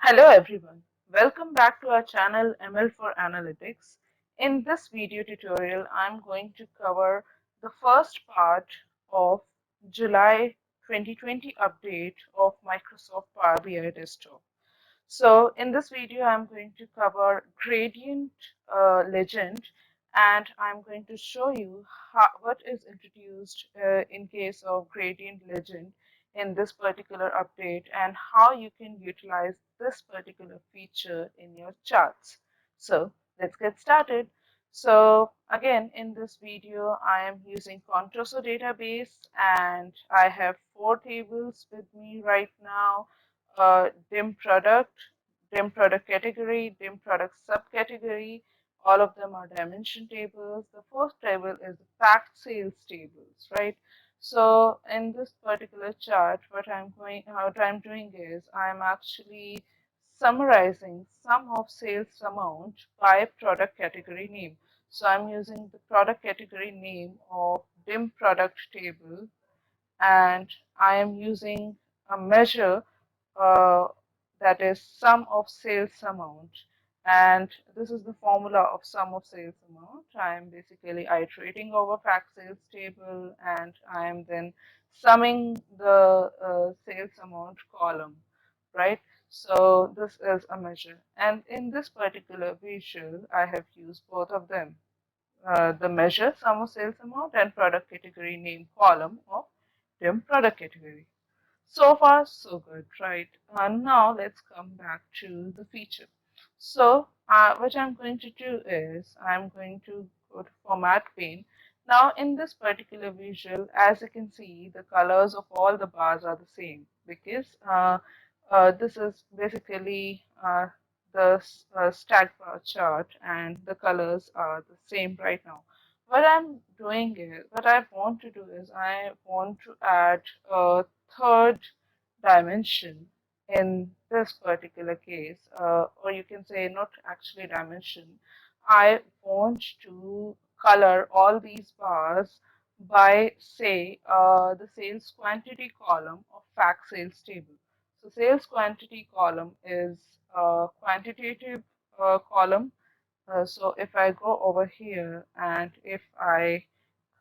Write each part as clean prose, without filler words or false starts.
Hello everyone, welcome back to our channel ML for Analytics. In this video tutorial, I'm going to cover the first part of July 2020 update of Microsoft Power BI Desktop. So in this video, I'm going to cover gradient legend, and I'm going to show you what is introduced in case of gradient legend in this particular update and how you can utilize this particular feature in your charts. So let's get started. So again, in this video, I am using Contoso database and I have four tables with me right now. DIM product, DIM product category, DIM product subcategory. All of them are dimension tables. The first table is the fact sales tables, right? So in this particular chart, what I'm doing is I'm actually summarizing sum of sales amount by product category name. So I'm using the product category name of DIM product table, and I am using a measure uh, that is sum of sales amount. And this is the formula of sum of sales amount. I am basically iterating over fact sales table, and I am then summing the sales amount column, right? So this is a measure. And in this particular visual, I have used both of them, the measure sum of sales amount and product category name column of DIM product category. So far, so good, right? Now let's come back to the feature. So what I'm going to do is I'm going to go to format pane. Now in this particular visual, as you can see, the colors of all the bars are the same because this is basically the stack bar chart and the colors are the same right now. What I want to do is I want to add a third dimension in this particular case, or you can say not actually dimension. I want to color all these bars by, say, the sales quantity column of fact sales table. So sales quantity column is a quantitative column. So if I go over here and if I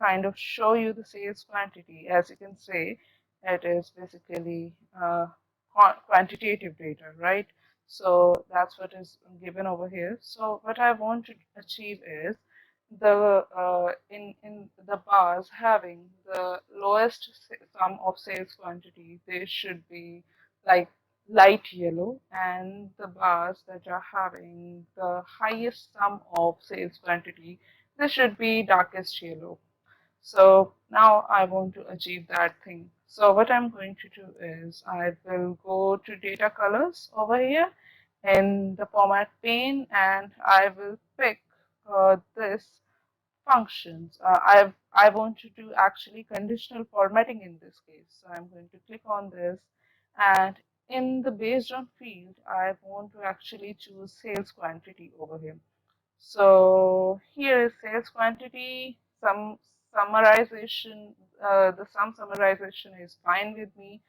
kind of show you the sales quantity, as you can see, it is basically quantitative data, right? So that's what is given over here. So what I want to achieve is the in the bars having the lowest sum of sales quantity, they should be like light yellow, and the bars that are having the highest sum of sales quantity, they should be darkest yellow. So now I want to achieve that thing. So what I'm going to do is I will go to data colors over here in the format pane, and I will pick this functions. I want to do actually conditional formatting in this case. So I'm going to click on this, and in the based on field, I want to actually choose sales quantity over here. So here is sales quantity, some summarization, the sum summarization is fine with me.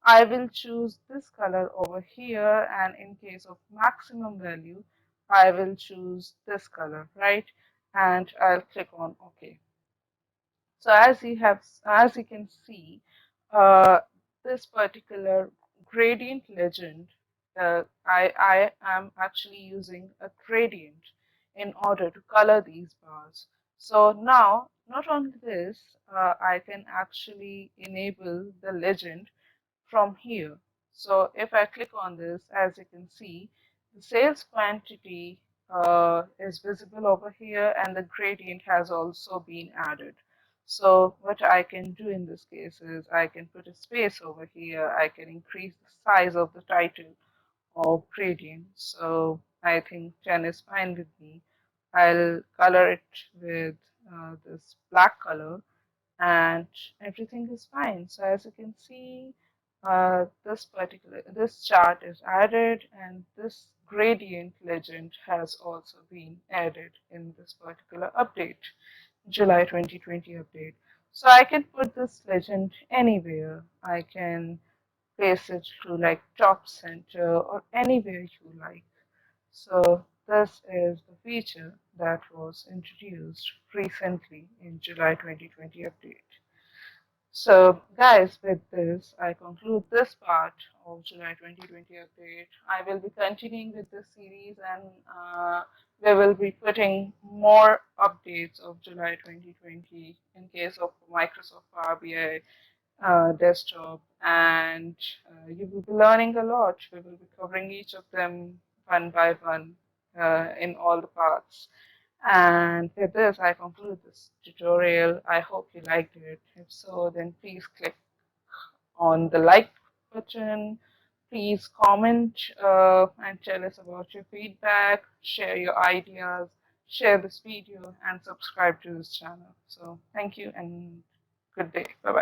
I will choose this color over here, and in case of maximum value, I will choose this color, right? And I'll click on OK. So as you can see, uh, this particular gradient legend, I am actually using a gradient in order to color these bars. So now, not only this, I can actually enable the legend from here. So if I click on this, as you can see, the sales quantity is visible over here, and the gradient has also been added. So what I can do in this case is I can put a space over here. I can increase the size of the title of gradient. So I think 10 is fine with me. I'll color it with this black color, and everything is fine. So as you can see, this chart is added, and this gradient legend has also been added in this particular update, July 2020 update. So I can put this legend anywhere. I can place it through like Top Center or anywhere you like. So this is the feature that was introduced recently in July 2020 update. So guys, with this, I conclude this part of July 2020 update. I will be continuing with this series and we will be putting more updates of July 2020 in case of Microsoft Power BI desktop, and you will be learning a lot. We will be covering each of them one by one in all the parts. And with this, I conclude this tutorial. I hope you liked it. If so, then please click on the like button. Please comment and tell us about your feedback, share your ideas, share this video, and subscribe to this channel. So, thank you and good day. Bye bye.